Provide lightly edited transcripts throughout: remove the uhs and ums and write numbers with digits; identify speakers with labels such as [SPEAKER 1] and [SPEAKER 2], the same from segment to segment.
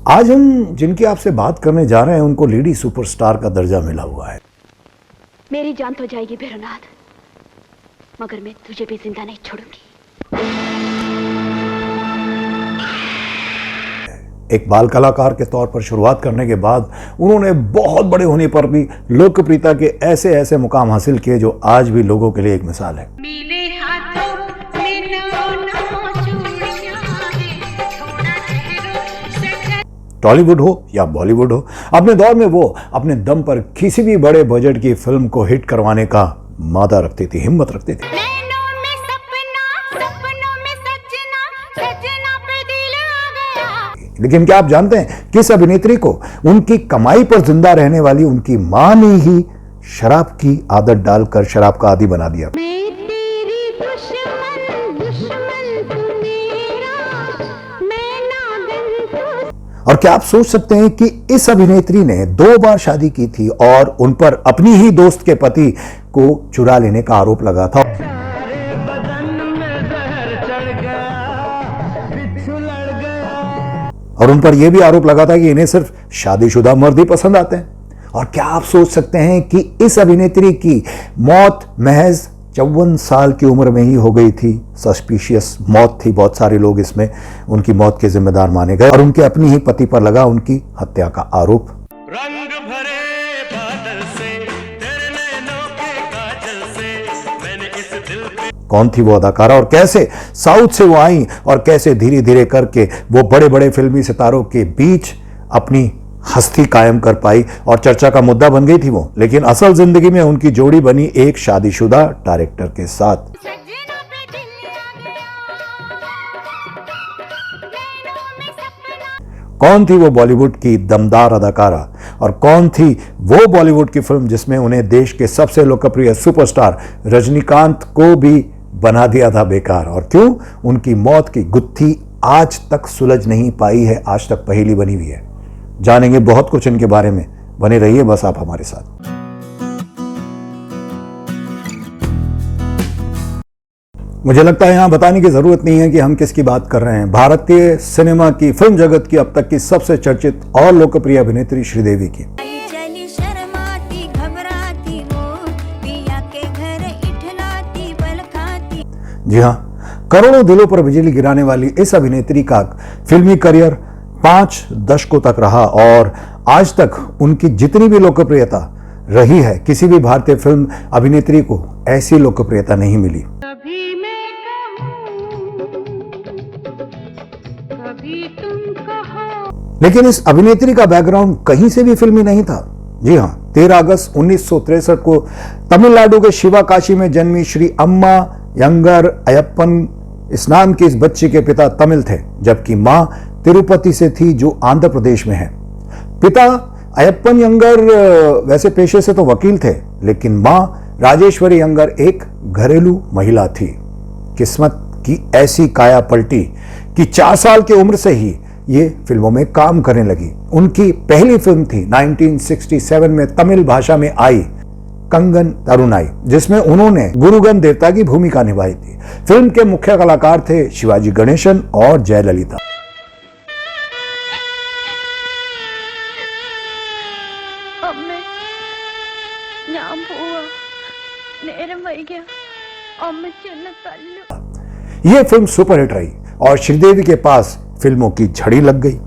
[SPEAKER 1] आज हम जिनकी आपसे बात करने जा रहे हैं उनको लेडी सुपरस्टार का दर्जा मिला हुआ है।
[SPEAKER 2] मेरी जान तो जाएगी भैरवनाथ, मगर मैं तुझे भी जिंदा नहीं छोड़ूंगी।
[SPEAKER 1] एक बाल कलाकार के तौर पर शुरुआत करने के बाद उन्होंने बहुत बड़े होने पर भी लोकप्रियता के ऐसे ऐसे मुकाम हासिल किए जो आज भी लोगों के लिए एक मिसाल है। टॉलीवुड हो या बॉलीवुड हो, अपने दौर में वो अपने दम पर किसी भी बड़े बजट की फिल्म को हिट करवाने का मादा रखती थी, हिम्मत रखती थी। लेकिन क्या आप जानते हैं किस अभिनेत्री को उनकी कमाई पर जिंदा रहने वाली उनकी मां ने ही शराब की आदत डालकर शराब का आदी बना दिया। और क्या आप सोच सकते हैं कि इस अभिनेत्री ने 2 बार शादी की थी और उन पर अपनी ही दोस्त के पति को चुरा लेने का आरोप लगा था। और उन पर यह भी आरोप लगा था कि इन्हें सिर्फ शादीशुदा मर्द ही पसंद आते हैं। और क्या आप सोच सकते हैं कि इस अभिनेत्री की मौत महज 54 साल की उम्र में ही हो गई थी। सस्पिशियस मौत थी, बहुत सारे लोग इसमें उनकी मौत के जिम्मेदार माने गए और उनके अपनी ही पति पर लगा उनकी हत्या का आरोप।
[SPEAKER 3] रंग भरे बादल से, तेरे नैनों के काजल से, मैंने इस दिल पे...
[SPEAKER 1] कौन थी वो अदाकारा और कैसे साउथ से वो आई और कैसे धीरे धीरे करके वो बड़े बड़े फिल्मी सितारों के बीच अपनी हस्ती कायम कर पाई और चर्चा का मुद्दा बन गई थी वो। लेकिन असल जिंदगी में उनकी जोड़ी बनी एक शादीशुदा डायरेक्टर के साथ। कौन थी वो बॉलीवुड की दमदार अदाकारा और कौन थी वो बॉलीवुड की फिल्म जिसमें उन्हें देश के सबसे लोकप्रिय सुपरस्टार रजनीकांत को भी बना दिया था बेकार, और क्यों उनकी मौत की गुत्थी आज तक सुलझ नहीं पाई है, आज तक पहेली बनी हुई है। जानेंगे बहुत कुछ इनके बारे में, बने रहिए बस आप हमारे साथ। मुझे लगता है यहां बताने की जरूरत नहीं है कि हम किसकी बात कर रहे हैं। भारतीय सिनेमा की फिल्म जगत की अब तक की सबसे चर्चित और लोकप्रिय अभिनेत्री श्रीदेवी की। जी हां, करोड़ों दिलों पर बिजली गिराने वाली इस अभिनेत्री का फिल्मी करियर 5 दशकों तक रहा और आज तक उनकी जितनी भी लोकप्रियता रही है, किसी भी भारतीय फिल्म अभिनेत्री को ऐसी लोकप्रियता नहीं मिली।
[SPEAKER 4] कभी मैं कहूं, कभी तुम कहो।
[SPEAKER 1] लेकिन इस अभिनेत्री का बैकग्राउंड कहीं से भी फिल्मी नहीं था। जी हां, 13 अगस्त 1963 को तमिलनाडु के शिवाकाशी में जन्मी श्री अम्मा यंगर अयप्पन इस नाम के इस बच्चे के पिता तमिल थे, जबकि मां तिरुपति से थी जो आंध्र प्रदेश में है। पिता अयप्पन यंगर वैसे पेशे से तो वकील थे, लेकिन मां राजेश्वरी यंगर एक घरेलू महिला थी। किस्मत की ऐसी काया पलटी कि 4 साल की उम्र से ही ये फिल्मों में काम करने लगी। उनकी पहली फिल्म थी 1967 में तमिल भाषा में आई कंगन तरुणाई, जिसमें उन्होंने गुरुगन देवता की भूमिका निभाई थी। फिल्म के मुख्य कलाकार थे शिवाजी गणेशन और जयललिता। यह फिल्म सुपरहिट रही और श्रीदेवी के पास फिल्मों की झड़ी लग गई।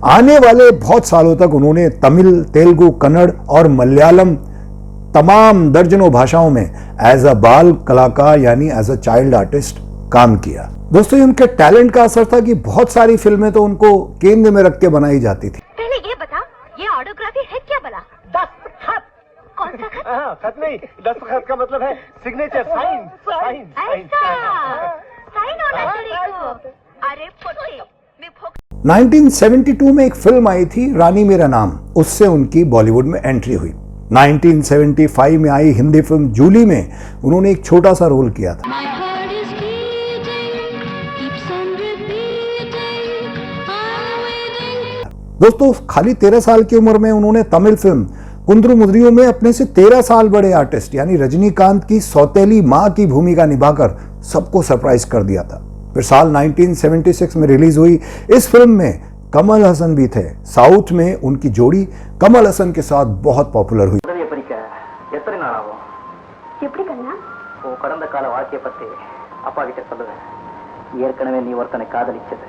[SPEAKER 1] आने वाले बहुत सालों तक उन्होंने तमिल, तेलुगु, कन्नड़ और मलयालम तमाम दर्जनों भाषाओं में एज अ बाल कलाकार यानी एज अ चाइल्ड आर्टिस्ट काम किया। दोस्तों, उनके टैलेंट का असर था कि बहुत सारी फिल्में तो उनको केंद्र में रख के बनाई जाती थी।
[SPEAKER 2] पहले ये बता, ये ऑटोग्राफी है क्या भला? दस्तखत। कौन सा खत?
[SPEAKER 3] खत नहीं, दस्तखत का मतलब है सिग्नेचर, साइन।
[SPEAKER 2] साइन होना चाहिए। अरे फुटे, मैं
[SPEAKER 1] 1972 में एक फिल्म आई थी रानी मेरा नाम, उससे उनकी बॉलीवुड में एंट्री हुई। 1975 में आई हिंदी फिल्म जूली में उन्होंने एक छोटा सा रोल किया था। दोस्तों, खाली 13 साल की उम्र में उन्होंने तमिल फिल्म कुंद्रू मुद्रियों में अपने से 13 साल बड़े आर्टिस्ट यानी रजनीकांत की सौतेली मां की भूमिका निभाकर सबको सरप्राइज कर दिया था। फिर साल 1976 में रिलीज हुई इस फिल्म में कमल हसन भी थे। साउथ में उनकी जोड़ी कमल हसन के साथ बहुत पॉपुलर हुई।
[SPEAKER 5] உதவியை பறிக்க எத்தனை நாள் ஆகும்?
[SPEAKER 2] எப்படி கண்ணா?
[SPEAKER 5] உன் கடந்த கால வாழ்க்கையை பத்தி அப்பா கிட்ட சொல்லுவேன். ஏற்கனவே நீ ஒருத்தனை காதலிச்சது.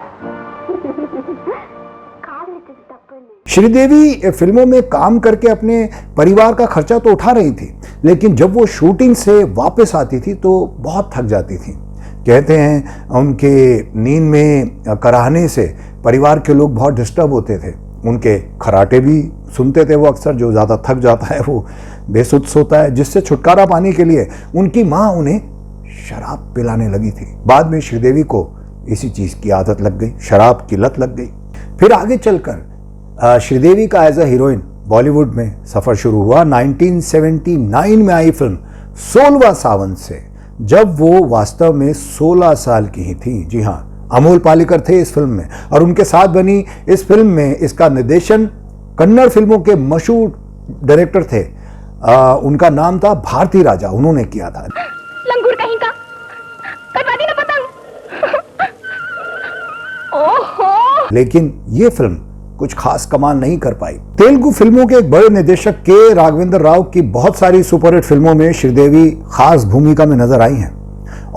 [SPEAKER 2] காதலிச்சது தப்புன்னு
[SPEAKER 1] श्रीदेवी फिल्मों में काम करके अपने परिवार का खर्चा तो उठा रही थी, लेकिन जब वो शूटिंग से वापस आती थी तो बहुत थक जाती थी। कहते हैं उनके नींद में कराहने से परिवार के लोग बहुत डिस्टर्ब होते थे। उनके खराटे भी सुनते थे वो अक्सर, जो ज़्यादा थक जाता है वो बेसुध सोता है, जिससे छुटकारा पाने के लिए उनकी माँ उन्हें शराब पिलाने लगी थी। बाद में श्रीदेवी को इसी चीज़ की आदत लग गई, शराब की लत लग गई। फिर आगे चलकर श्रीदेवी का एज अ हीरोइन बॉलीवुड में सफ़र शुरू हुआ 1979 में आई फिल्म 16वां सावन से, जब वो वास्तव में 16 साल की ही थी। जी हाँ, अमोल पालेकर थे इस फिल्म में और उनके साथ बनी इस फिल्म में इसका निर्देशन कन्नड़ फिल्मों के मशहूर डायरेक्टर थे, उनका नाम था भारती राजा, उन्होंने किया था।
[SPEAKER 2] लंगूर कहीं का करवा दी ना पतंग। ओहो,
[SPEAKER 1] लेकिन ये फिल्म कुछ खास कमाल नहीं कर पाई। तेलुगु फिल्मों के एक बड़े निर्देशक के राघवेंद्र राव की बहुत सारी सुपरहिट फिल्मों में श्रीदेवी खास भूमिका में नजर आई हैं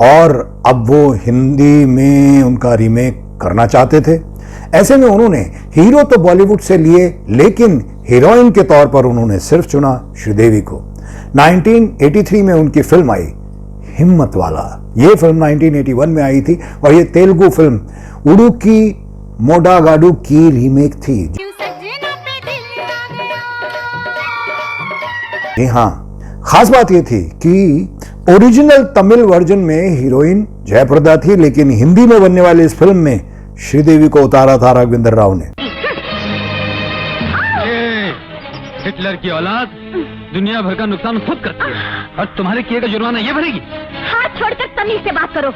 [SPEAKER 1] और अब वो हिंदी में उनका रीमेक करना चाहते थे। ऐसे में उन्होंने हीरो तो बॉलीवुड से लिए, लेकिन हीरोइन के तौर पर उन्होंने सिर्फ चुना श्रीदेवी को। 1983 में उनकी फिल्म आई हिम्मत वाला। ये फिल्म 1981 में आई थी और ये तेलुगु फिल्म उडुकी मोडागाडू की रीमेक थी। जी हाँ, खास बात ये थी कि ओरिजिनल तमिल वर्जन में हीरोइन जयप्रदा थी, लेकिन हिंदी में बनने वाली इस फिल्म में श्रीदेवी को उतारा था राघवेंद्र राव ने।
[SPEAKER 6] हिटलर की औलाद दुनिया भर का नुकसान खुद करती है और तुम्हारे किए का जुर्माना ये भरेगी।
[SPEAKER 2] हाथ छोड़कर तमीज से बात करो,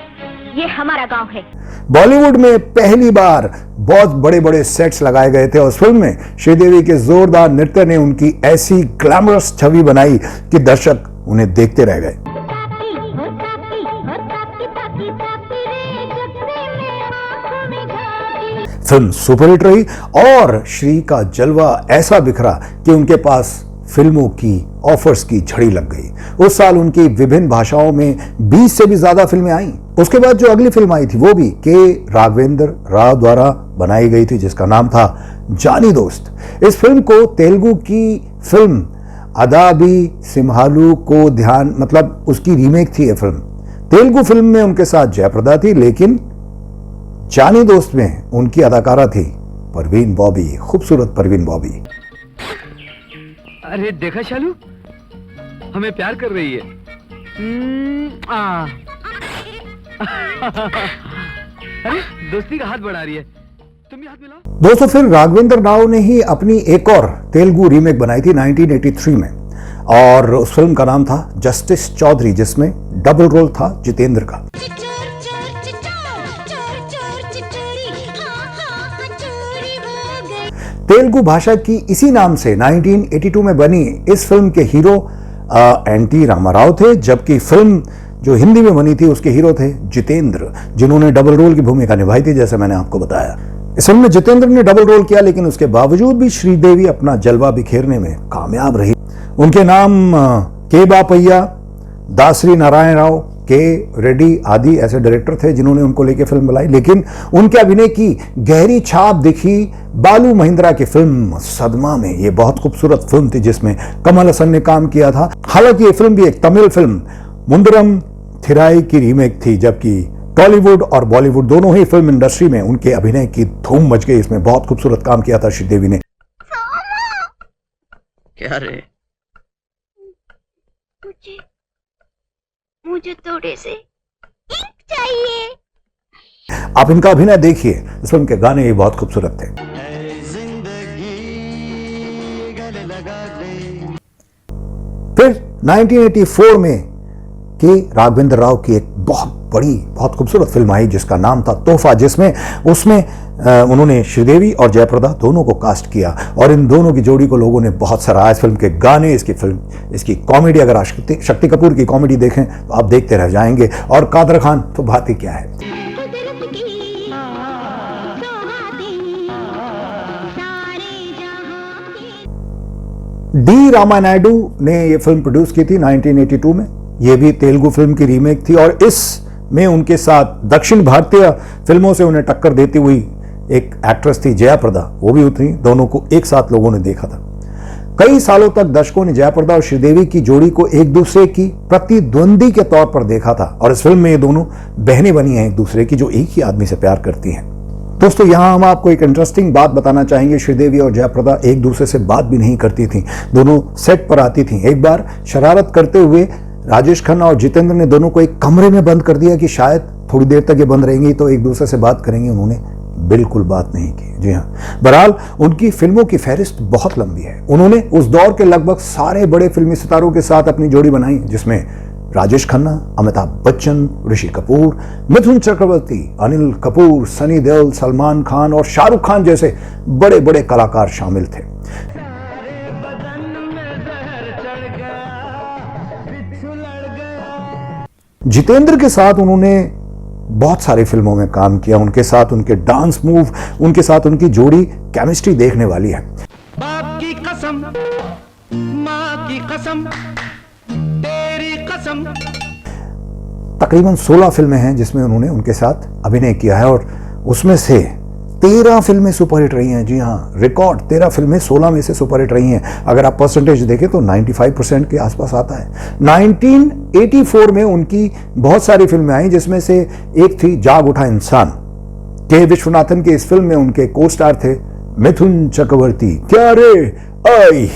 [SPEAKER 2] ये हमारा गांव है।
[SPEAKER 1] बॉलीवुड में पहली बार बहुत बड़े बड़े सेट्स लगाए गए थे और उस फिल्म में श्रीदेवी के जोरदार नृत्य ने उनकी ऐसी ग्लैमरस छवि बनाई कि दर्शक उन्हें देखते रह गए। फिल्म सुपरहिट रही और श्री का जलवा ऐसा बिखरा कि उनके पास फिल्मों की ऑफर्स की झड़ी लग गई। उस साल उनकी विभिन्न भाषाओं में 20 से भी ज्यादा फिल्में आईं। उसके बाद जो अगली फिल्म आई थी वो भी के राघवेंद्र राव द्वारा बनाई गई थी, जिसका नाम था जानी दोस्त। इस फिल्म को तेलुगु की फिल्म अदाबी सिम्हालू को मतलब उसकी रीमेक थी ये फिल्म। तेलुगु फिल्म में उनके साथ जयप्रदा थी, लेकिन जानी दोस्त में उनकी अदाकारा थी परवीन बॉबी, खूबसूरत परवीन बॉबी।
[SPEAKER 6] अरे देखा शालू, हमें प्यार कर रही है। अरे दोस्ती का हाथ बढ़ा रही है, तुम भी हाथ मिलाओ।
[SPEAKER 1] दोस्तों, फिर राघवेंद्र राव ने ही अपनी एक और तेलुगु रीमेक बनाई थी 1983 में और उस फिल्म का नाम था जस्टिस चौधरी, जिसमें डबल रोल था जितेंद्र का। तेलुगु भाषा की इसी नाम से 1982 में बनी इस फिल्म के हीरो एनटी रामाराव थे, जबकि फिल्म जो हिंदी में बनी थी उसके हीरो थे जितेंद्र, जिन्होंने डबल रोल की भूमिका निभाई थी, जैसे मैंने आपको बताया। इस फिल्म में जितेंद्र ने डबल रोल किया, लेकिन उसके बावजूद भी श्रीदेवी अपना जलवा बिखेरने में कामयाब रही। उनके नाम के बापैया, दासरी नारायण राव, के रेड्डी आदि ऐसे डायरेक्टर थे जिन्होंने उनको लेके फिल्म बनाई, लेकिन उनके अभिनय की गहरी छाप दिखी बालू महिंद्रा की फिल्म सदमा में। ये बहुत खूबसूरत फिल्म थी जिसमें कमल हसन ने काम किया था। हालांकि ये फिल्म भी एक तमिल फिल्म मुंदरम थिराई की रीमेक थी, जबकि टॉलीवुड और बॉलीवुड दोनों ही फिल्म इंडस्ट्री में उनके अभिनय की धूम मच गई। इसमें बहुत खूबसूरत काम किया था श्रीदेवी ने।
[SPEAKER 7] क्या रे?
[SPEAKER 2] मुझे थोड़े से इंक चाहिए।
[SPEAKER 1] आप इनका अभिनय देखिए, इस फिल्म के गाने भी बहुत खूबसूरत थे। फिर 1984 में के राघवेंद्र राव की एक बहुत बड़ी बहुत खूबसूरत फिल्म आई जिसका नाम था तोहफा, जिसमें उन्होंने श्रीदेवी और जयप्रदा दोनों को कास्ट किया और इन दोनों की जोड़ी को लोगों ने बहुत सराहा। इस फिल्म के गाने, इसकी कॉमेडी, अगर आप शक्ति कपूर की कॉमेडी देखें तो आप देखते रह जाएंगे, और कादर खान तो बात ही क्या है। डी रामानायडू ने यह फिल्म प्रोड्यूस की थी 1982 में। यह भी तेलुगु फिल्म की रीमेक थी और इसमें उनके साथ दक्षिण भारतीय फिल्मों से उन्हें टक्कर देती हुई एक एक्ट्रेस थी जयाप्रदा, वो भी उतरी। दोनों को एक साथ लोगों ने देखा था। कई सालों तक दर्शकों ने जयाप्रदा और श्रीदेवी की जोड़ी को एक दूसरे की प्रतिद्वंदी के तौर पर देखा था और इस फिल्म में ये दोनों बहनें बनी हैं एक दूसरे की, जो एक ही आदमी से प्यार करती हैं। दोस्तों, यहां हम आपको एक इंटरेस्टिंग बात बताना चाहेंगे। श्रीदेवी और जयाप्रदा एक दूसरे से बात भी नहीं करती थी, दोनों सेट पर आती थी। एक बार शरारत करते हुए राजेश खन्ना और जितेंद्र ने दोनों को एक कमरे में बंद कर दिया कि शायद थोड़ी देर तक ये बंद रहेंगी तो एक दूसरे से बात करेंगे। उन्होंने बिल्कुल बात नहीं की। जी हाँ, बहरहाल उनकी फिल्मों की फहरिस्त बहुत लंबी है। उन्होंने उस दौर के लगभग सारे बड़े फिल्मी सितारों के साथ अपनी जोड़ी बनाई, जिसमें राजेश खन्ना, अमिताभ बच्चन, ऋषि कपूर, मिथुन चक्रवर्ती, अनिल कपूर, सनी देओल, सलमान खान और शाहरुख खान जैसे बड़े बड़े कलाकार शामिल थे। जितेंद्र के साथ उन्होंने बहुत सारी फिल्मों में काम किया। उनके साथ उनके डांस मूव, उनके साथ उनकी जोड़ी केमिस्ट्री देखने वाली है।
[SPEAKER 3] बाप की कसम, माँ की कसम, तेरी कसम।
[SPEAKER 1] तकरीबन 16 फिल्में हैं जिसमें उन्होंने उनके साथ अभिनय किया है और उसमें से 13 फिल्में सुपरहिट रही हैं। जी हाँ, रिकॉर्ड 13 फिल्में 16 में से सुपरहिट रही हैं। अगर आप परसेंटेज देखें तो 95% के आसपास आता है। 1984 में उनकी बहुत सारी फिल्में आई, जिसमें से एक थी जाग उठा इंसान। के विश्वनाथन के इस फिल्म में उनके को स्टार थे मिथुन चक्रवर्ती। क्या रे आई,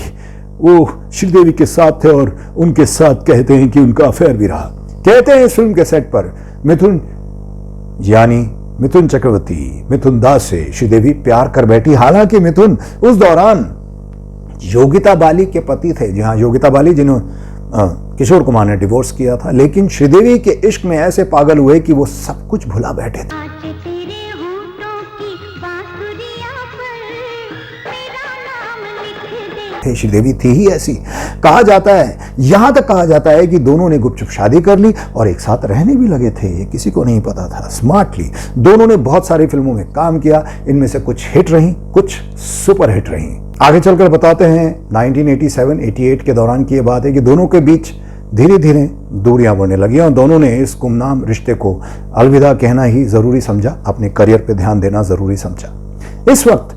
[SPEAKER 1] वो श्रीदेवी के साथ थे और उनके साथ कहते हैं कि उनका अफेयर भी रहा। कहते हैं इस फिल्म के सेट पर मिथुन चक्रवर्ती, मिथुन दास से श्रीदेवी प्यार कर बैठी। हालांकि मिथुन उस दौरान योगिता बाली के पति थे। जी हाँ, योगिता बाली, जिन्हों किशोर कुमार ने डिवोर्स किया था, लेकिन श्रीदेवी के इश्क में ऐसे पागल हुए कि वो सब कुछ भुला बैठे थे। श्रीदेवी थी ही ऐसी। कहा जाता है, यहां तक कहा जाता है कि दोनों ने गुपचुप शादी कर ली और एक साथ रहने भी लगे थे। ये किसी को नहीं पता था। स्मार्टली दोनों ने बहुत सारी फिल्मों में काम किया। इनमें से कुछ हिट रही, कुछ सुपर हिट रही। आगे चलकर बताते हैं 1987-88 के दौरान की यह बात है कि दोनों के बीच धीरे धीरे दूरियां बढ़ने लगी और दोनों ने इस गुमनाम रिश्ते को अलविदा कहना ही जरूरी समझा, अपने करियर पर ध्यान देना जरूरी समझा। इस वक्त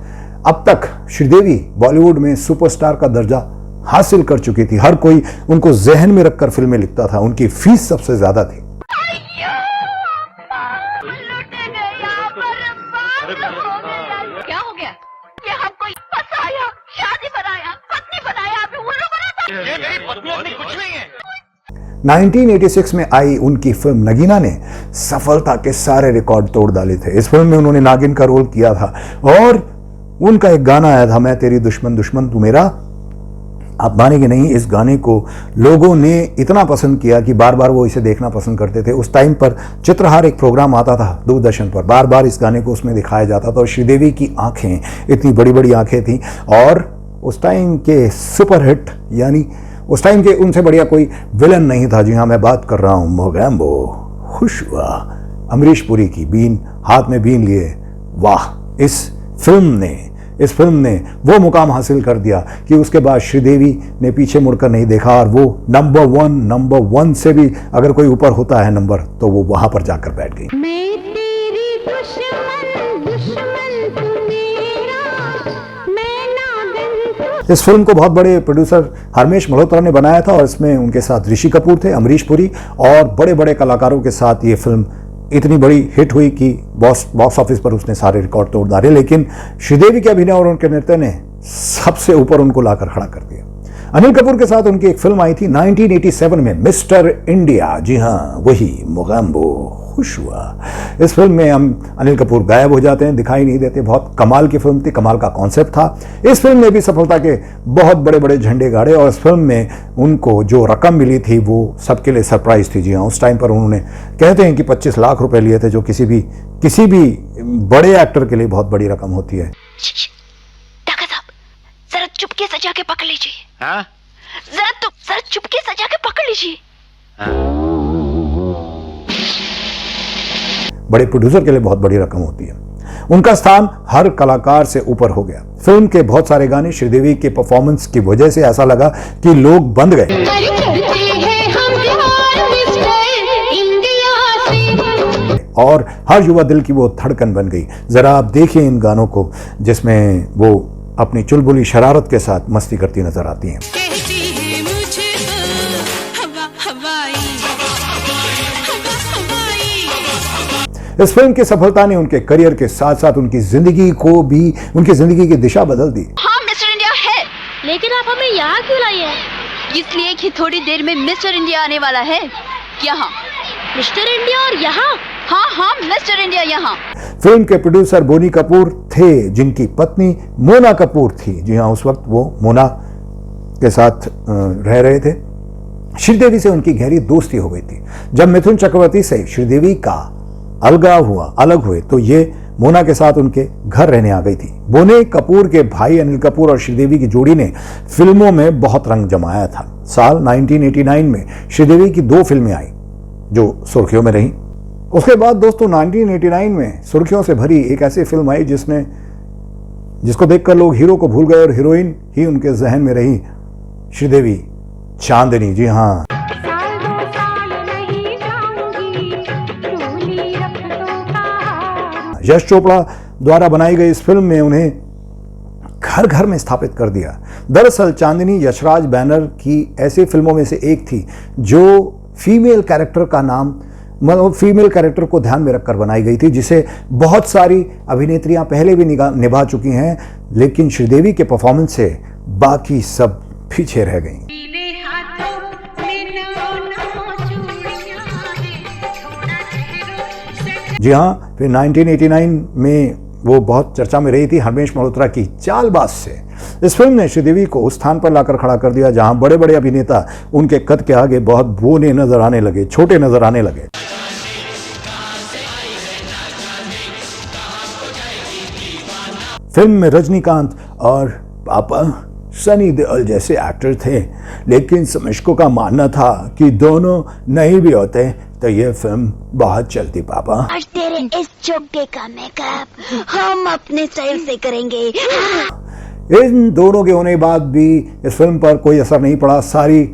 [SPEAKER 1] अब तक श्रीदेवी बॉलीवुड में सुपरस्टार का दर्जा हासिल कर चुकी थी। हर कोई उनको जहन में रखकर फिल्में लिखता था। उनकी फीस सबसे ज्यादा थी।
[SPEAKER 2] क्या हो गया? ये हमको फंसाया, शादी बनाया, पत्नी बनाया, अभी उल्लू बनाता।
[SPEAKER 3] ये मेरी पत्नी अपनी कुछ नहीं है।
[SPEAKER 1] 1986 में आई उनकी फिल्म नगीना ने सफलता के सारे रिकॉर्ड तोड़ डाले थे। इस फिल्म में उन्होंने नागिन का रोल किया था और उनका एक गाना आया था, मैं तेरी दुश्मन दुश्मन तू मेरा। आप मानेंगे नहीं, इस गाने को लोगों ने इतना पसंद किया कि बार बार वो इसे देखना पसंद करते थे। उस टाइम पर चित्रहार एक प्रोग्राम आता था दूरदर्शन पर, बार बार इस गाने को उसमें दिखाया जाता था और श्रीदेवी की आंखें इतनी बड़ी बड़ी आंखें थी और उस टाइम के सुपरहिट, यानी उस टाइम के उनसे बढ़िया कोई विलन नहीं था। जी हाँ, मैं बात कर रहा हूं मोगैम्बो, खुश हुआ, अमरीश पुरी की। बीन हाथ में बीन लिए, वाह। इस फिल्म ने वो मुकाम हासिल कर दिया कि उसके बाद श्रीदेवी ने पीछे मुड़कर नहीं देखा और वो नंबर वन से भी अगर कोई ऊपर होता है नंबर, तो वो वहां पर जाकर बैठ गई।
[SPEAKER 4] मैं तेरी दुश्मन दुश्मन तू मेरा, मैं नागिन तू।
[SPEAKER 1] इस फिल्म को बहुत बड़े प्रोड्यूसर हरमेश मल्होत्रा ने बनाया था और इसमें उनके साथ ऋषि कपूर थे, अमरीश पुरी और बड़े बड़े कलाकारों के साथ ये फिल्म इतनी बड़ी हिट हुई कि बॉक्स ऑफिस पर उसने सारे रिकॉर्ड तोड़ डाले। लेकिन श्रीदेवी के अभिनय और उनके नृत्य ने सबसे ऊपर उनको लाकर खड़ा कर दिया। अनिल कपूर के साथ उनकी एक फिल्म आई थी 1987 में, मिस्टर इंडिया। जी हाँ, वही मोगैम्बो, खुश हुआ। इस फिल्म में हम अनिल कपूर गायब हो जाते हैं, दिखाई नहीं देते। बहुत कमाल की फिल्म थी, कमाल का कॉन्सेप्ट था। इस फिल्म ने भी सफलता के बहुत बड़े बड़े झंडे गाड़े और इस फिल्म में उनको जो रकम मिली थी वो सबके लिए सरप्राइज थी। जी हाँ, उस टाइम पर उन्होंने कहते हैं कि 25 लाख रुपए लिए थे, जो किसी भी बड़े एक्टर के लिए बहुत बड़ी रकम होती है।
[SPEAKER 2] डॉक्टर साहब, जरा चुपके से जाके पकड़ लीजिए।
[SPEAKER 3] हाँ?
[SPEAKER 2] जरा चुपके से जाके पकड़ लीजिए।
[SPEAKER 1] बड़े प्रोड्यूसर के लिए बहुत बड़ी रकम होती है। उनका स्थान हर कलाकार से ऊपर हो गया। फिल्म के बहुत सारे गाने श्रीदेवी के परफॉर्मेंस की वजह से ऐसा लगा कि लोग बंद गए
[SPEAKER 4] अरे करते हैं हम प्यार मिस्टर इंडिया से।
[SPEAKER 1] और हर युवा दिल की वो धड़कन बन गई। जरा आप देखिए इन गानों को जिसमें वो अपनी चुलबुली शरारत के साथ मस्ती करती नजर आती हैं।
[SPEAKER 4] कहती है मुझे हवा हवाई हवा हवाई।
[SPEAKER 1] इस फिल्म की सफलता ने उनके करियर के साथ साथ उनकी जिंदगी की दिशा बदल दी।
[SPEAKER 2] हाँ मिस्टर इंडिया है,
[SPEAKER 4] लेकिन आप हमें यहाँ क्यों लाई है?
[SPEAKER 2] इसलिए कि थोड़ी देर में मिस्टर इंडिया आने वाला है। यहाँ
[SPEAKER 4] मिस्टर इंडिया और यहाँ?
[SPEAKER 2] हाँ हाँ मिस्टर इंडिया यहाँ।
[SPEAKER 1] फिल्म के प्रोड्यूसर बोनी कपूर थे जिनकी पत्नी मोना कपूर थी। जी हाँ, उस वक्त वो मोना के साथ रह रहे थे। श्रीदेवी से उनकी गहरी दोस्ती हो गई थी। जब मिथुन चक्रवर्ती से श्रीदेवी का अलग हुए तो ये मोना के साथ उनके घर रहने आ गई थी। बोनी कपूर के भाई अनिल कपूर और श्रीदेवी की जोड़ी ने फिल्मों में बहुत रंग जमाया था। साल 1989 में श्रीदेवी की 2 फिल्में आई जो सुर्खियों में रहीं। उसके बाद दोस्तों 1989 में सुर्खियों से भरी एक ऐसी फिल्म आई जिसको देखकर लोग हीरो को भूल गए और हीरोइन ही उनके जहन में रही, श्रीदेवी, चांदनी। जी हाँ,
[SPEAKER 4] साल 2 साल नहीं जाऊंगी, डोली रख दो कहाँ।
[SPEAKER 1] यश चोपड़ा द्वारा बनाई गई इस फिल्म में उन्हें घर घर में स्थापित कर दिया। दरअसल चांदनी यशराज बैनर की ऐसी फिल्मों में से एक थी जो फीमेल कैरेक्टर को ध्यान में रखकर बनाई गई थी, जिसे बहुत सारी अभिनेत्रियां पहले भी निभा चुकी हैं, लेकिन श्रीदेवी के परफॉर्मेंस से बाकी सब पीछे रह गईं। जी हाँ, फिर 1989 में वो बहुत चर्चा में रही थी हरमेश मल्होत्रा की चालबाज से। इस फिल्म ने श्रीदेवी को उस स्थान पर लाकर खड़ा कर दिया जहां बड़े बड़े अभिनेता उनके कद के आगे बहुत बोने नजर आने लगे, छोटे नजर आने लगे। फिल्म में रजनीकांत और पापा सनी देओल जैसे एक्टर थे, लेकिन समीक्षकों का मानना था कि दोनों नहीं भी होते तो ये फिल्म बहुत चलती। पापा,
[SPEAKER 2] आज तेरे इस चोगे का मेकअप हम अपने स्टाइल से करेंगे।
[SPEAKER 1] इन दोनों के होने के बाद भी इस फिल्म पर कोई असर नहीं पड़ा। सारी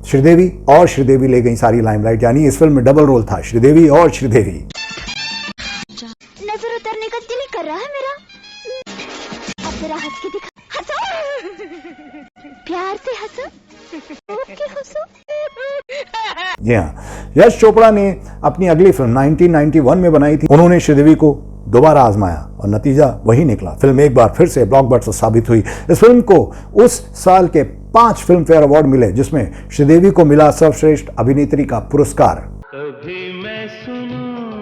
[SPEAKER 1] श्रीदेवी ले गई सारी लाइमलाइट, यानी इस फिल्म में डबल रोल था, श्रीदेवी और श्रीदेवी।
[SPEAKER 2] नजर उतरने का दिल कर रहा है मेरा। अब जरा हंस के दिखा, हंसो, प्यार से हंसो, हंसो।
[SPEAKER 1] जी हाँ, यश चोपड़ा ने अपनी अगली फिल्म 1991 में बनाई थी। उन्होंने श्रीदेवी को दोबारा आजमाया और नतीजा वही निकला। फिल्म एक बार फिर से ब्लॉकबस्टर साबित हुई। इस फिल्म को उस साल के 5 फिल्म फेयर अवार्ड मिले, जिसमें श्रीदेवी को मिला सर्वश्रेष्ठ अभिनेत्री का पुरस्कार।
[SPEAKER 3] कभी मैं सुनूं,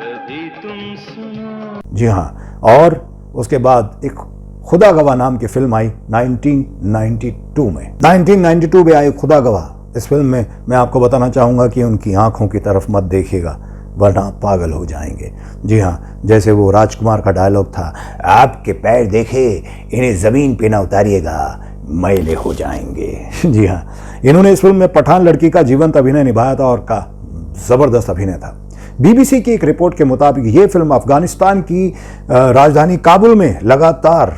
[SPEAKER 3] कभी तुम सुनो।
[SPEAKER 1] जी हाँ, और उसके बाद एक खुदा गवाह नाम की फिल्म आई 1992 में। 1992 में आई खुदा गवाह। इस फिल्म में मैं आपको बताना चाहूंगा कि उनकी आंखों की तरफ मत देखिएगा वरना पागल हो जाएंगे। जी हाँ, जैसे वो राजकुमार का डायलॉग था, आपके पैर देखे इन्हें जमीन पे ना उतारिएगा, मैले हो जाएंगे। जी हाँ, इन्होंने इस फिल्म में पठान लड़की का जीवंत अभिनय निभाया था और का जबरदस्त अभिनय था। बीबीसी की एक रिपोर्ट के मुताबिक ये फिल्म अफगानिस्तान की राजधानी काबुल में लगातार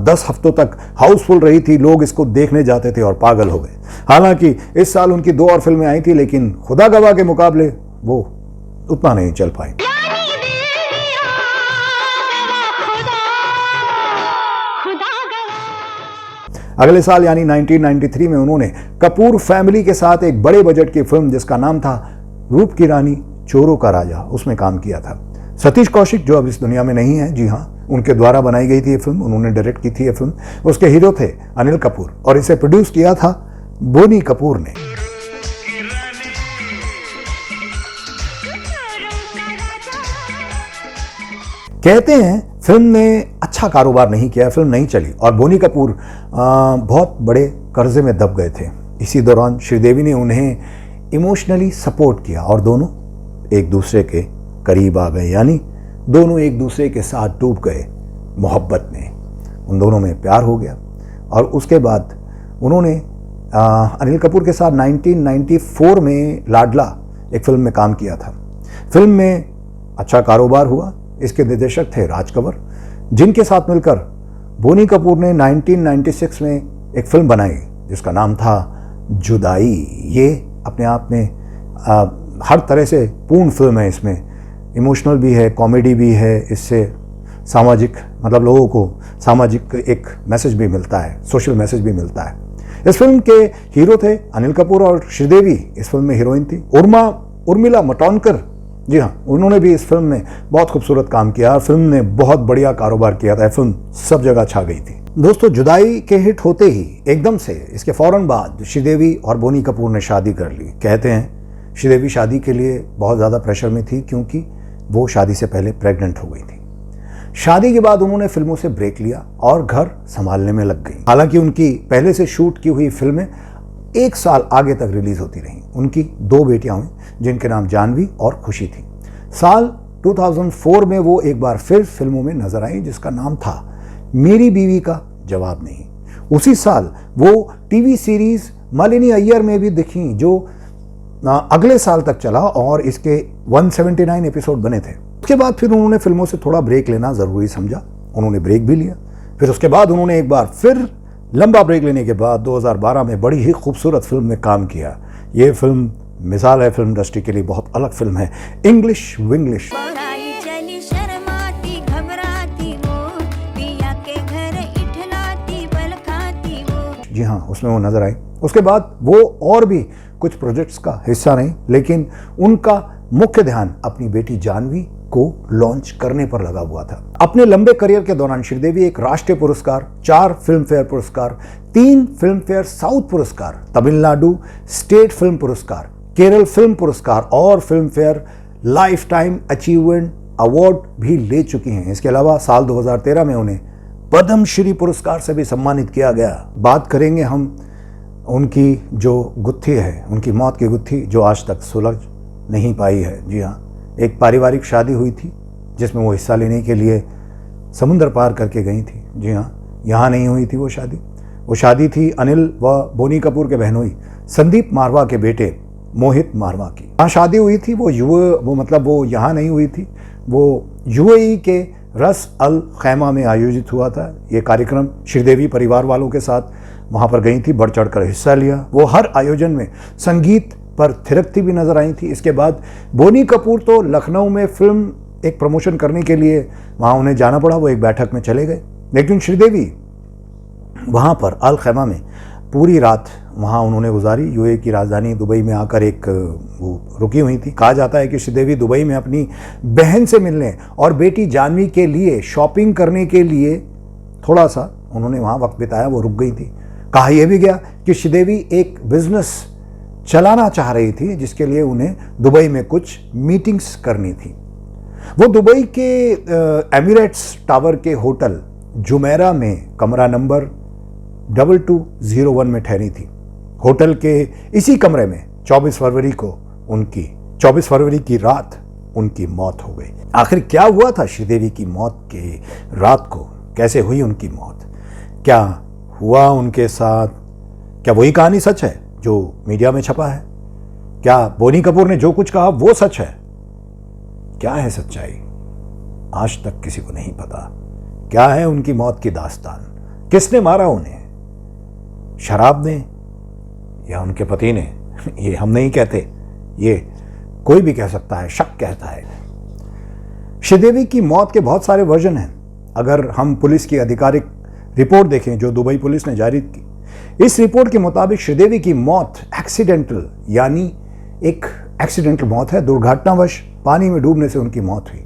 [SPEAKER 1] 10 हफ्तों तक हाउसफुल रही थी। लोग इसको देखने जाते थे और पागल हो गए। हालांकि इस साल उनकी 2 और फिल्में आई थी, लेकिन खुदा गवाह के मुकाबले वो उतना नहीं चल पाई। अगले साल यानी 1993 में उन्होंने कपूर फैमिली के साथ एक बड़े बजट की फिल्म जिसका नाम था रूप की रानी चोरों का राजा, उसमें काम किया था। सतीश कौशिक जो अब इस दुनिया में नहीं है, जी हाँ, उनके द्वारा बनाई गई थी ये फिल्म, उन्होंने डायरेक्ट की थी ये फिल्म। उसके हीरो थे अनिल कपूर और इसे प्रोड्यूस किया था बोनी कपूर ने। कहते हैं फिल्म ने अच्छा कारोबार नहीं किया, फिल्म नहीं चली और बोनी कपूर बहुत बड़े कर्जे में दब गए थे। इसी दौरान श्रीदेवी ने उन्हें इमोशनली सपोर्ट किया और दोनों एक दूसरे के करीब आ गए, यानी दोनों एक दूसरे के साथ डूब गए मोहब्बत में। उन दोनों में प्यार हो गया और उसके बाद उन्होंने अनिल कपूर के साथ 1994 में लाडला एक फिल्म में काम किया था। फिल्म में अच्छा कारोबार हुआ। इसके निर्देशक थे राज कंवर, जिनके साथ मिलकर बोनी कपूर ने 1996 में एक फिल्म बनाई जिसका नाम था जुदाई। ये अपने आप में हर तरह से पूर्ण फिल्म है। इसमें इमोशनल भी है, कॉमेडी भी है, इससे सामाजिक मतलब लोगों को सामाजिक एक मैसेज भी मिलता है, सोशल मैसेज भी मिलता है। इस फिल्म के हीरो थे अनिल कपूर और श्रीदेवी इस फिल्म में हीरोइन थी। उर्मिला मातोंडकर, जी हाँ, उन्होंने भी इस फिल्म में बहुत खूबसूरत काम किया। फिल्म ने बहुत बढ़िया कारोबार किया था। फिल्म सब जगह छा गई थी। दोस्तों, जुदाई के हिट होते ही एकदम से इसके फौरन बाद श्रीदेवी और बोनी कपूर ने शादी कर ली। कहते हैं श्रीदेवी शादी के लिए बहुत ज़्यादा प्रेशर में थी क्योंकि वो शादी से पहले प्रेग्नेंट हो गई थी। शादी के बाद उन्होंने फिल्मों से ब्रेक लिया और घर संभालने में लग गई। हालांकि उनकी पहले से शूट की हुई फिल्में 1 साल आगे तक रिलीज होती रहीं। उनकी 2 बेटियां हुई जिनके नाम जानवी और खुशी थी। साल 2004 में वो एक बार फिर फिल्मों में नजर आई जिसका नाम था मेरी बीवी का जवाब नहीं। उसी साल वो टीवी सीरीज मालिनी अय्यर में भी दिखी जो अगले साल तक चला और इसके 179 एपिसोड बने थे। उसके बाद फिर उन्होंने फिल्मों से थोड़ा ब्रेक लेना जरूरी समझा, उन्होंने ब्रेक भी लिया। फिर उसके बाद उन्होंने एक बार फिर लंबा ब्रेक लेने के बाद 2012 में बड़ी ही खूबसूरत फिल्म में काम किया। ये फिल्म मिसाल है फिल्म इंडस्ट्री के लिए, बहुत अलग फिल्म है, इंग्लिश विंग्लिश। जी हाँ, उसमें वो नजर आई। उसके बाद वो और भी कुछ प्रोजेक्ट्स का हिस्सा नहीं, लेकिन उनका मुख्य ध्यान अपनी बेटी जानवी को लॉन्च करने पर लगा हुआ था। अपने लंबे करियर के दौरान श्रीदेवी एक राष्ट्रीय पुरस्कार, 4 फिल्म फेयर पुरस्कार, 3 फिल्म फेयर साउथ पुरस्कार, तमिलनाडु स्टेट फिल्म पुरस्कार, केरल फिल्म पुरस्कार और film fair life time achievement award भी ले चुकी हैं। इसके अलावा साल 2013 में उन्हें पद्मश्री पुरस्कार से भी सम्मानित किया गया। बात करेंगे हम उनकी जो गुत्थी है, उनकी मौत की गुत्थी जो आज तक सुलझ नहीं पाई है। जी हाँ, एक पारिवारिक शादी हुई थी जिसमें वो हिस्सा लेने के लिए समुद्र पार करके गई थी। जी हाँ, यहाँ नहीं हुई थी वो शादी। वो शादी थी अनिल व बोनी कपूर के बहनोई संदीप मारवा के बेटे मोहित मारवा की। यहाँ शादी हुई थी। वो यहाँ नहीं हुई थी, वो यूएई के रस अल खैमा में आयोजित हुआ था। ये कार्यक्रम श्रीदेवी परिवार वालों के साथ वहाँ पर गई थी, बढ़ चढ़कर हिस्सा लिया। वो हर आयोजन में संगीत पर थिरकती भी नजर आई थी। इसके बाद बोनी कपूर तो लखनऊ में फिल्म एक प्रमोशन करने के लिए वहाँ उन्हें जाना पड़ा, वो एक बैठक में चले गए। लेकिन श्रीदेवी वहाँ पर अल खैमा में पूरी रात वहाँ उन्होंने गुजारी। यूएई की राजधानी दुबई में आकर वो रुकी हुई थी। कहा जाता है कि श्रीदेवी दुबई में अपनी बहन से मिलने और बेटी जानवी के लिए शॉपिंग करने के लिए थोड़ा सा उन्होंने वहाँ वक्त बिताया, वो रुक गई थी। कहा यह भी गया कि श्रीदेवी एक बिजनेस चलाना चाह रही थी जिसके लिए उन्हें दुबई में कुछ मीटिंग्स करनी थी। वो दुबई के एमिरेट्स टावर के होटल जुमेरा में कमरा नंबर 2201 में ठहरी थी। होटल के इसी कमरे में 24 फरवरी की रात उनकी मौत हो गई। आखिर क्या हुआ था श्रीदेवी की मौत के रात को? कैसे हुई उनकी मौत? क्या हुआ उनके साथ? क्या वही कहानी सच है जो मीडिया में छपा है? क्या बोनी कपूर ने जो कुछ कहा वो सच है? क्या है सच्चाई? आज तक किसी को नहीं पता। क्या है उनकी मौत की दास्तान? किसने मारा उन्हें? शराब ने या उनके पति ने? ये हम नहीं कहते, ये कोई भी कह सकता है, शक कहता है। श्रीदेवी की मौत के बहुत सारे वर्जन हैं। अगर हम पुलिस की आधिकारिक रिपोर्ट देखें जो दुबई पुलिस ने जारी की, इस रिपोर्ट के मुताबिक श्रीदेवी की मौत एक्सीडेंटल यानी एक एक्सीडेंटल मौत है। दुर्घटनावश पानी में डूबने से उनकी मौत हुई।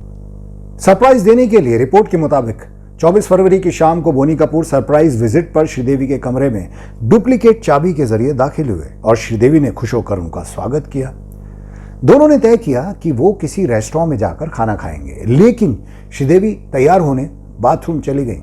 [SPEAKER 1] सरप्राइज देने के लिए रिपोर्ट के मुताबिक 24 फरवरी की शाम को बोनी कपूर सरप्राइज विजिट पर श्रीदेवी के कमरे में डुप्लीकेट चाबी के जरिए दाखिल हुए और श्रीदेवी ने खुश होकर उनका स्वागत किया। दोनों ने तय किया कि वो किसी रेस्टोरेंट में जाकर खाना खाएंगे, लेकिन श्रीदेवी तैयार होने बाथरूम चली गई।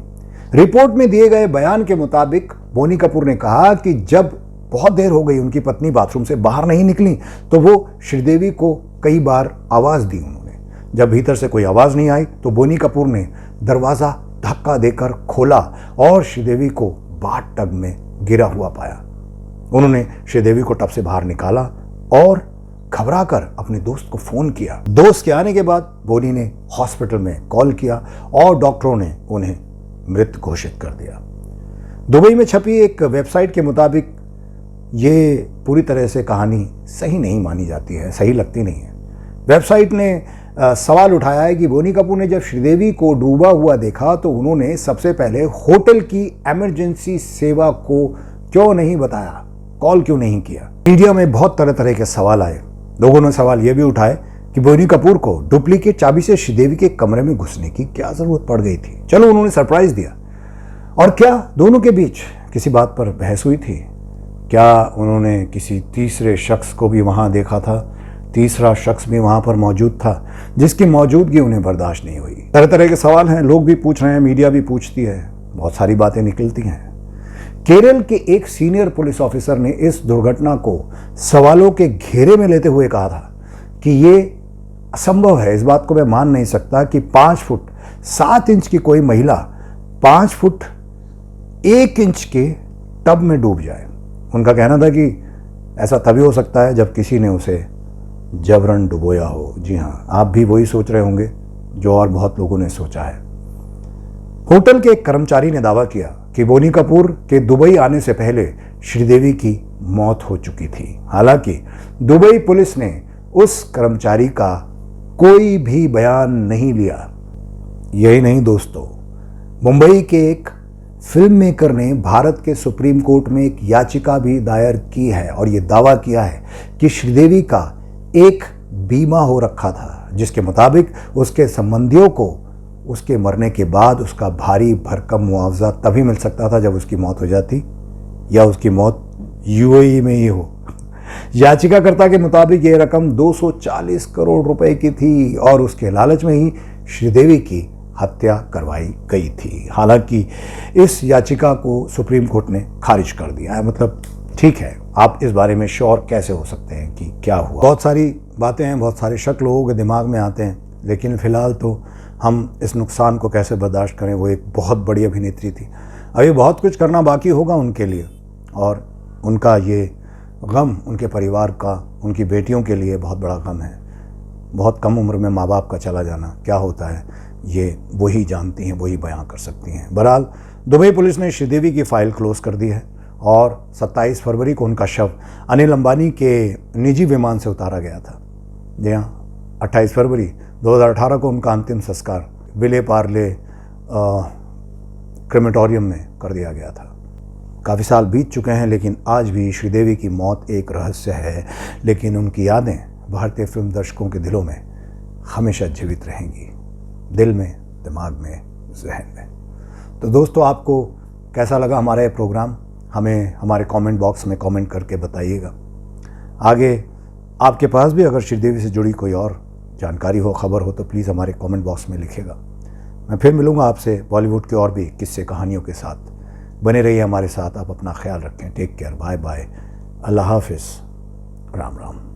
[SPEAKER 1] रिपोर्ट में दिए गए बयान के मुताबिक बोनी कपूर ने कहा कि जब बहुत देर हो गई उनकी पत्नी बाथरूम से बाहर नहीं निकली तो वो श्रीदेवी को कई बार आवाज दी उन्होंने। जब भीतर से कोई आवाज नहीं आई तो बोनी कपूर ने दरवाजा धक्का देकर खोला और श्रीदेवी को बाथ टब में गिरा हुआ पाया। उन्होंने श्रीदेवी को टब से बाहर निकाला और घबराकर अपने दोस्त को फोन किया। दोस्त के आने के बाद बोनी ने हॉस्पिटल में कॉल किया और डॉक्टरों ने उन्हें मृत घोषित कर दिया। दुबई में छपी एक वेबसाइट के मुताबिक ये पूरी तरह से कहानी सही नहीं मानी जाती है, सही लगती नहीं है। वेबसाइट ने सवाल उठाया है कि बोनी कपूर ने जब श्रीदेवी को डूबा हुआ देखा तो उन्होंने सबसे पहले होटल की इमरजेंसी सेवा को क्यों नहीं बताया, कॉल क्यों नहीं किया। मीडिया में बहुत तरह तरह के सवाल आए। लोगों ने सवाल यह भी उठाए कि बोनी कपूर को डुप्लीकेट चाबी से श्रीदेवी के कमरे में घुसने की क्या जरूरत पड़ गई थी। चलो, उन्होंने सरप्राइज दिया। और क्या दोनों के बीच किसी बात पर बहस हुई थी? क्या उन्होंने किसी तीसरे शख्स को भी वहां देखा था? तीसरा शख्स भी वहां पर मौजूद था जिसकी मौजूदगी उन्हें बर्दाश्त नहीं हुई। तरह तरह के सवाल हैं, लोग भी पूछ रहे हैं, मीडिया भी पूछती है, बहुत सारी बातें निकलती हैं। केरल के एक सीनियर पुलिस ऑफिसर ने इस दुर्घटना को सवालों के घेरे में लेते हुए कहा था कि ये असंभव है, इस बात को मैं मान नहीं सकता कि 5 फुट 7 इंच की कोई महिला 5 फुट 1 इंच के टब में डूब जाए। उनका कहना था कि ऐसा तभी हो सकता है जब किसी ने उसे जबरन डुबोया हो। जी हाँ, आप भी वही सोच रहे होंगे जो और बहुत लोगों ने सोचा है। होटल के एक कर्मचारी ने दावा किया कि बोनी कपूर के दुबई आने से पहले श्रीदेवी की मौत हो चुकी थी। हालांकि दुबई पुलिस ने उस कर्मचारी का कोई भी बयान नहीं लिया। यही नहीं दोस्तों, मुंबई के एक फिल्म मेकर ने भारत के सुप्रीम कोर्ट में एक याचिका भी दायर की है और यह दावा किया है कि श्रीदेवी का एक बीमा हो रखा था जिसके मुताबिक उसके संबंधियों को उसके मरने के बाद उसका भारी भरकम मुआवजा तभी मिल सकता था जब उसकी मौत हो जाती या उसकी मौत यूएई में ही हो। याचिकाकर्ता के मुताबिक यह रकम 240 करोड़ रुपए की थी और उसके लालच में ही श्रीदेवी की हत्या करवाई गई थी। हालांकि इस याचिका को सुप्रीम कोर्ट ने खारिज कर दिया है। मतलब ठीक है, आप इस बारे में श्योर कैसे हो सकते हैं कि क्या हुआ? बहुत सारी बातें हैं, बहुत सारे शक लोगों के दिमाग में आते हैं, लेकिन फिलहाल तो हम इस नुकसान को कैसे बर्दाश्त करें। वो एक बहुत बड़ी अभिनेत्री थी, अभी बहुत कुछ करना बाकी होगा उनके लिए और उनका ये गम उनके परिवार का, उनकी बेटियों के लिए बहुत बड़ा गम है। बहुत कम उम्र में माँ बाप का चला जाना क्या होता है ये वही जानती हैं, वही बयां कर सकती हैं। बहरहाल दुबई पुलिस ने श्रीदेवी की फाइल क्लोज कर दी है और 27 फरवरी को उनका शव अनिल अंबानी के निजी विमान से उतारा गया था। जी हाँ, 28 फरवरी 2018 को उनका अंतिम संस्कार विले पार्ले क्रेमेटोरियम में कर दिया गया था। काफ़ी साल बीत चुके हैं लेकिन आज भी श्रीदेवी की मौत एक रहस्य है, लेकिन उनकी यादें भारतीय फिल्म दर्शकों के दिलों में हमेशा जीवित रहेंगी, दिल में, दिमाग में, जहन में। तो दोस्तों, आपको कैसा लगा हमारा ये प्रोग्राम? हमें हमारे कमेंट बॉक्स में कमेंट करके बताइएगा। आगे आपके पास भी अगर श्रीदेवी से जुड़ी कोई और जानकारी हो, खबर हो, तो प्लीज़ हमारे कमेंट बॉक्स में लिखिएगा। मैं फिर मिलूँगा आपसे बॉलीवुड के और भी किस्से कहानियों के साथ। बने रहिए हमारे साथ। आप अपना ख्याल रखें। टेक केयर, बाय बाय, अल्लाह हाफिज़, राम राम।